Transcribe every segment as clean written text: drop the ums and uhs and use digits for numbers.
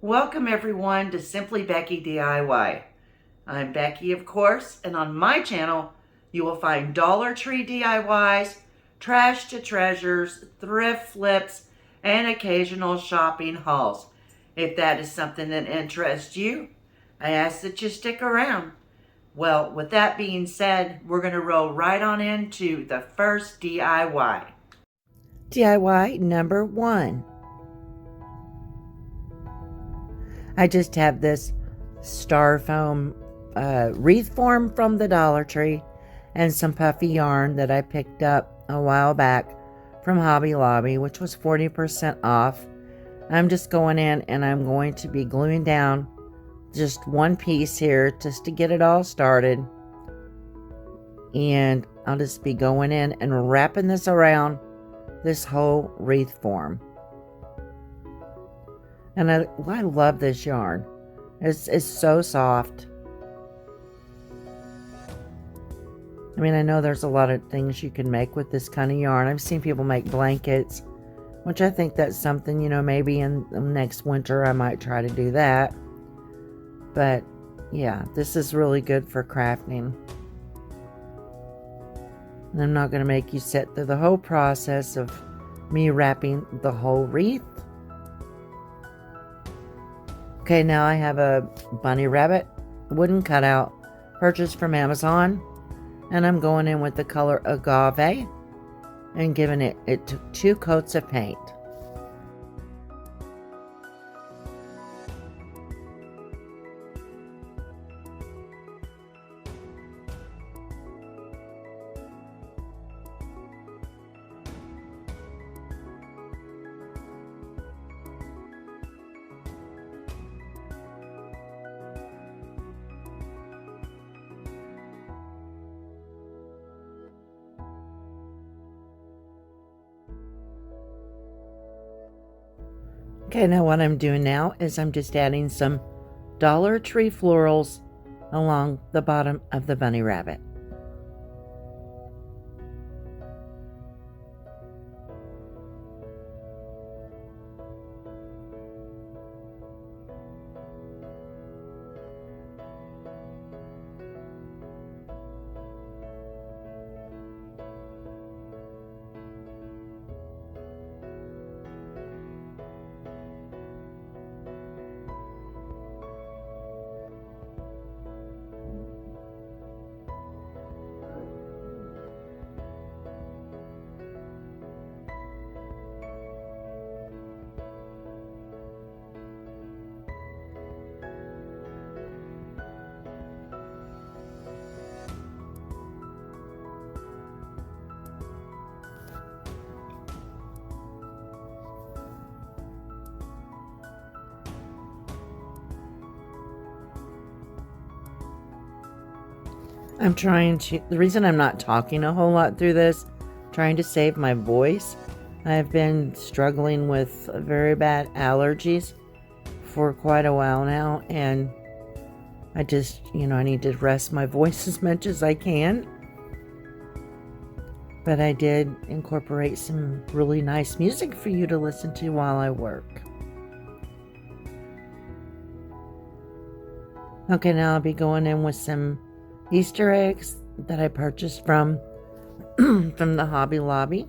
Welcome everyone to Simply Becky DIY. I'm Becky, of course, and on my channel you will find Dollar Tree DIYs, trash to treasures, thrift flips, and occasional shopping hauls. If that is something that interests you, I ask that you stick around. Well, with that being said, we're going to roll right on into the first DIY. DIY number 1. I just have this styrofoam wreath form from the Dollar Tree and some puffy yarn that I picked up a while back from Hobby Lobby, which was 40% off. I'm just going in and I'm going to be gluing down just one piece here just to get it all started. And I'll just be going in and wrapping this around this whole wreath form. And I love this yarn. It's so soft. I mean, I know there's a lot of things you can make with this kind of yarn. I've seen people make blankets, which I think that's something, maybe in the next winter I might try to do that. But yeah, this is really good for crafting. And I'm not going to make you sit through the whole process of me wrapping the whole wreath. Okay, now I have a bunny rabbit wooden cutout purchased from Amazon, and I'm going in with the color Agave and giving it took 2 coats of paint. Okay, now what I'm doing now is I'm just adding some Dollar Tree florals along the bottom of the bunny rabbit. The reason I'm not talking a whole lot through this, trying to save my voice. I've been struggling with very bad allergies for quite a while now, and I just, I need to rest my voice as much as I can. But I did incorporate some really nice music for you to listen to while I work. Okay, now I'll be going in with some Easter eggs that I purchased from the Hobby Lobby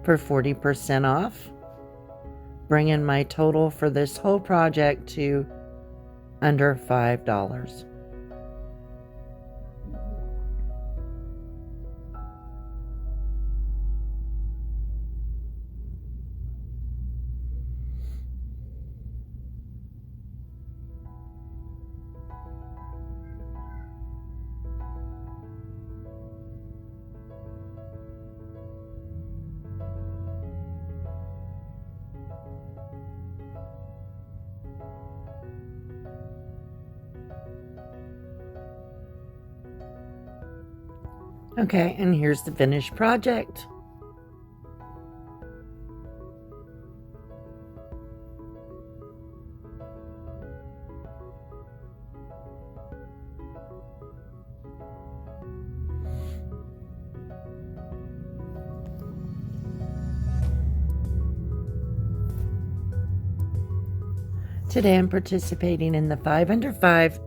for 40% off, bringing my total for this whole project to under $5. Okay, and here's the finished project. Today I'm participating in the 5 Under 5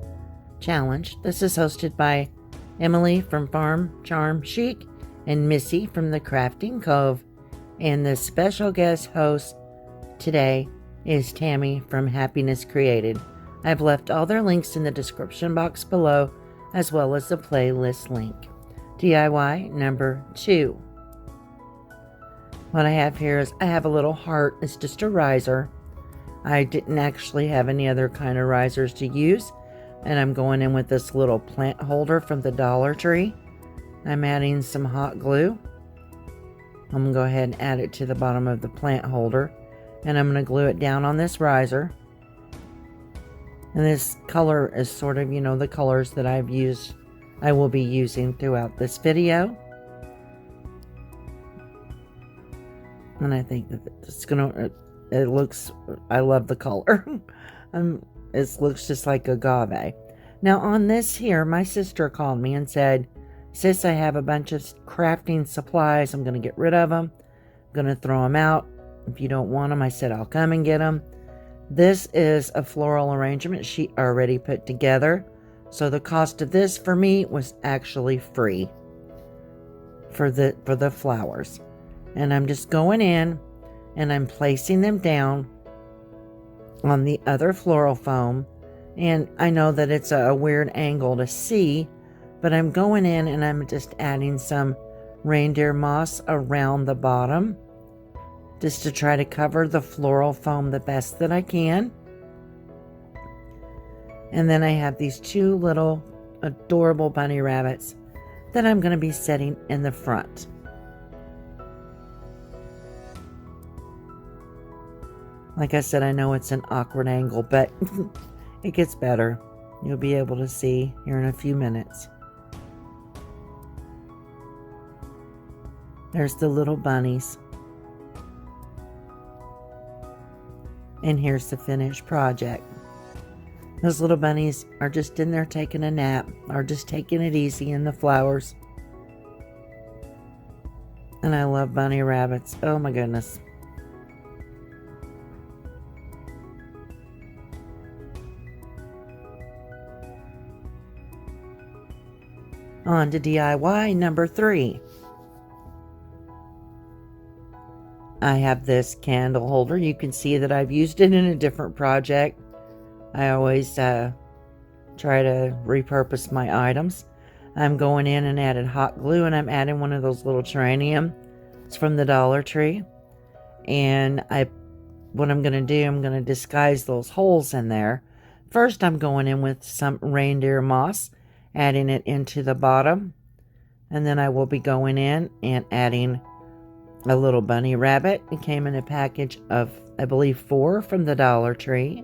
challenge. This is hosted by Emily from Farm Charm Chic and Missy from the Crafty Cove. And the special guest host today is Tami from Happiness Created. I've left all their links in the description box below, as well as the playlist link. DIY number 2. What I have here is I have a little heart. It's just a riser. I didn't actually have any other kind of risers to use, and I'm going in with this little plant holder from the Dollar Tree. I'm adding some hot glue. I'm going to go ahead and add it to the bottom of the plant holder, and I'm going to glue it down on this riser. And this color is sort of, the colors that I will be using throughout this video. And I think that it's I love the color. It looks just like agave. Now on this here, my sister called me and said, "Sis, I have a bunch of crafting supplies. I'm going to get rid of them. I'm going to throw them out. If you don't want them," I said, "I'll come and get them." This is a floral arrangement she already put together. So the cost of this for me was actually free for the flowers. And I'm just going in and I'm placing them down on the other floral foam. And I know that it's a weird angle to see, but I'm going in and I'm just adding some reindeer moss around the bottom, just to try to cover the floral foam the best that I can. And then I have these 2 little adorable bunny rabbits that I'm going to be setting in the front. Like I said, I know it's an awkward angle, but it gets better. You'll be able to see here in a few minutes. There's the little bunnies. And here's the finished project. Those little bunnies are just in there taking a nap, or just taking it easy in the flowers. And I love bunny rabbits. Oh my goodness. On to DIY number 3. I have this candle holder. You can see that I've used it in a different project. I always try to repurpose my items. I'm going in and added hot glue, and I'm adding one of those little geranium. It's from the Dollar Tree. And what I'm going to do, I'm going to disguise those holes in there. First, I'm going in with some reindeer moss, adding it into the bottom. And then I will be going in and adding a little bunny rabbit. It came in a package of, I believe, 4 from the Dollar Tree.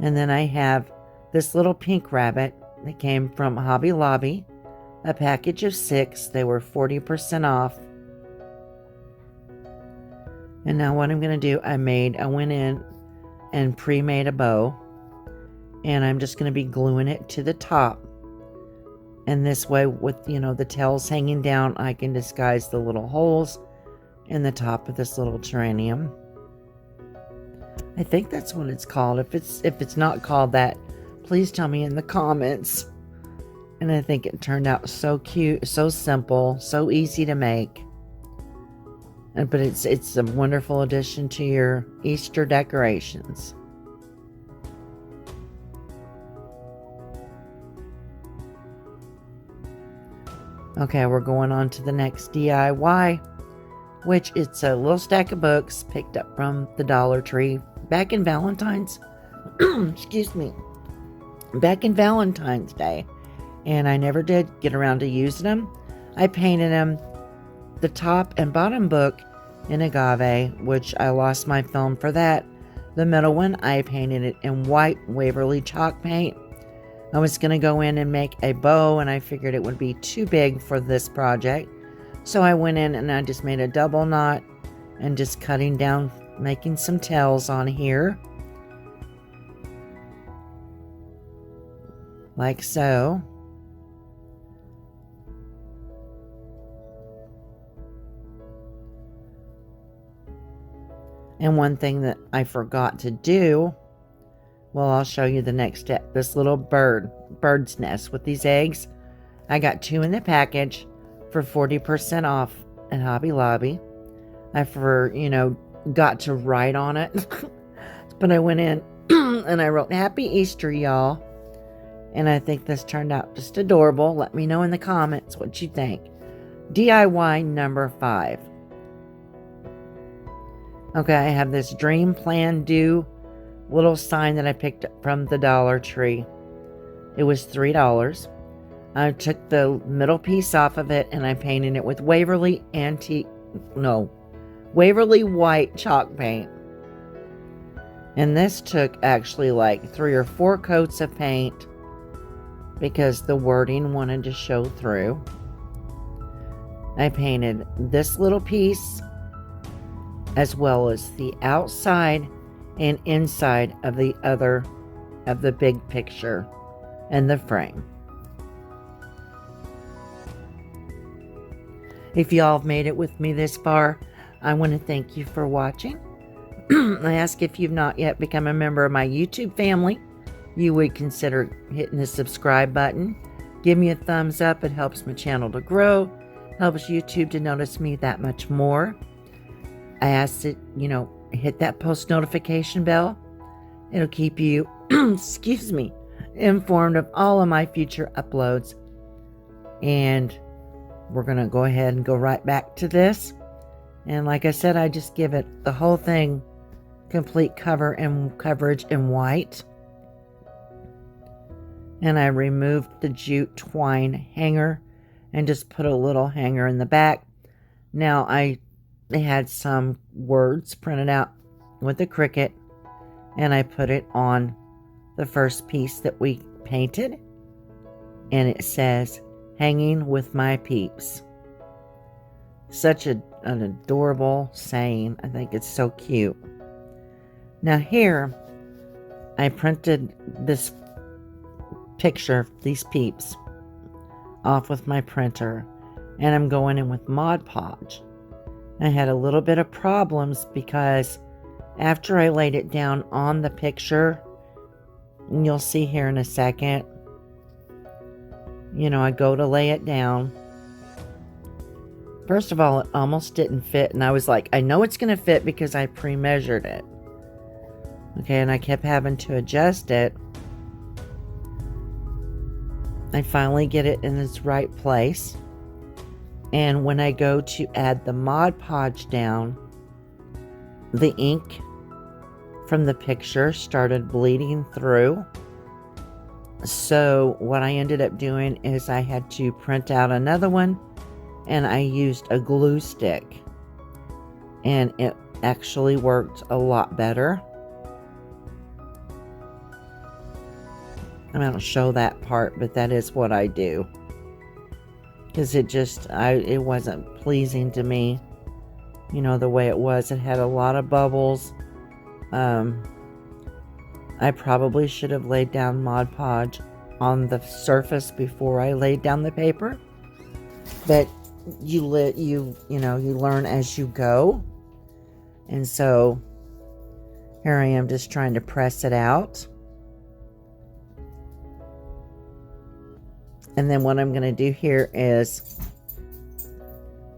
And then I have this little pink rabbit that came from Hobby Lobby, a package of 6. They were 40% off. And now what I'm going to do, I went in and pre-made a bow, and I'm just going to be gluing it to the top. And this way, with the tails hanging down, I can disguise the little holes in the top of this little geranium. I think that's what it's called. If it's not called that, please tell me in the comments. And I think it turned out so cute, so simple, so easy to make. But it's a wonderful addition to your Easter decorations. Okay, we're going on to the next DIY, which it's a little stack of books picked up from the Dollar Tree back in Valentine's, excuse me, back in Valentine's Day. And I never did get around to using them. I painted them, the top and bottom book, in agave, which I lost my film for that. The middle one, I painted it in white Waverly chalk paint. I was going to go in and make a bow, and I figured it would be too big for this project. So I went in and I just made a double knot and just cutting down, making some tails on here. Like so. And one thing that I forgot to do, well, I'll show you the next step. This little bird's nest with these eggs. I got 2 in the package for 40% off at Hobby Lobby. I got to write on it. But I went in and I wrote, "Happy Easter, y'all." And I think this turned out just adorable. Let me know in the comments what you think. DIY number 5. Okay, I have this Dream Plan Do little sign that I picked up from the Dollar Tree. It was $3. I took the middle piece off of it and I painted it with Waverly white chalk paint. And this took actually like 3 or 4 coats of paint because the wording wanted to show through. I painted this little piece as well as the outside and inside of the big picture and the frame. If y'all have made it with me this far, I want to thank you for watching. I ask if you've not yet become a member of my YouTube family, you would consider hitting the subscribe button. Give me a thumbs up. It helps my channel to grow, helps YouTube to notice me that much more. I ask that, hit that post notification bell. It'll keep you, informed of all of my future uploads. And we're going to go ahead and go right back to this. And like I said, I just give it the whole thing complete coverage in white. And I removed the jute twine hanger and just put a little hanger in the back. Now they had some words printed out with a Cricut, and I put it on the first piece that we painted, and it says, "Hanging with my peeps." Such an adorable saying. I think it's so cute. Now here, I printed this picture, these peeps, off with my printer, and I'm going in with Mod Podge. I had a little bit of problems because after I laid it down on the picture, and you'll see here in a second, I go to lay it down. First of all, it almost didn't fit, and I was like, I know it's going to fit because I pre-measured it. Okay, and I kept having to adjust it. I finally get it in its right place. And when I go to add the Mod Podge down, the ink from the picture started bleeding through. So what I ended up doing is I had to print out another one, and I used a glue stick. And it actually worked a lot better. I don't show that part, but that is what I do. Because it wasn't pleasing to me, the way it was. It had a lot of bubbles. I probably should have laid down Mod Podge on the surface before I laid down the paper. But you learn as you go. And so here I am just trying to press it out. And then what I'm going to do here is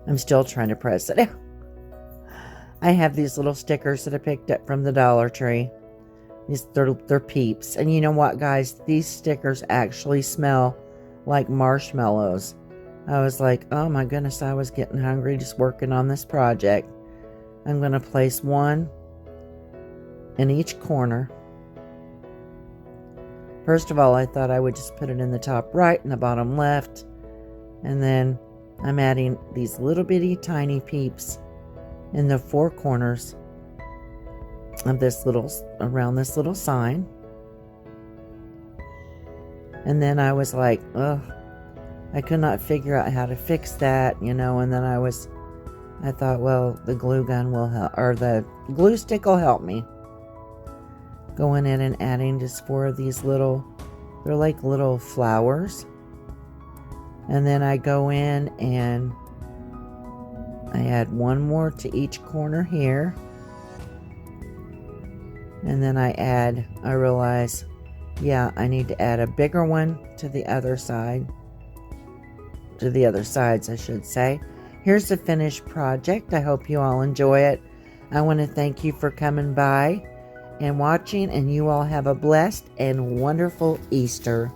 I'm still trying to press it out. I have these little stickers that I picked up from the Dollar Tree. They're peeps. And you know what, guys? These stickers actually smell like marshmallows. I was like, oh my goodness, I was getting hungry just working on this project. I'm going to place one in each corner. First of all, I thought I would just put it in the top right and the bottom left. And then I'm adding these little bitty tiny peeps in the 4 corners of around this little sign. And then I was like, ugh, I could not figure out how to fix that, and then I thought, well, the glue gun will help, or the glue stick will help me. Going in and adding just 4 of these they're like little flowers. And then I go in and I add 1 more to each corner here. And then I realize, yeah, I need to add a bigger one to the other side. To the other sides, I should say. Here's the finished project. I hope you all enjoy it. I want to thank you for coming by and watching, and you all have a blessed and wonderful Easter.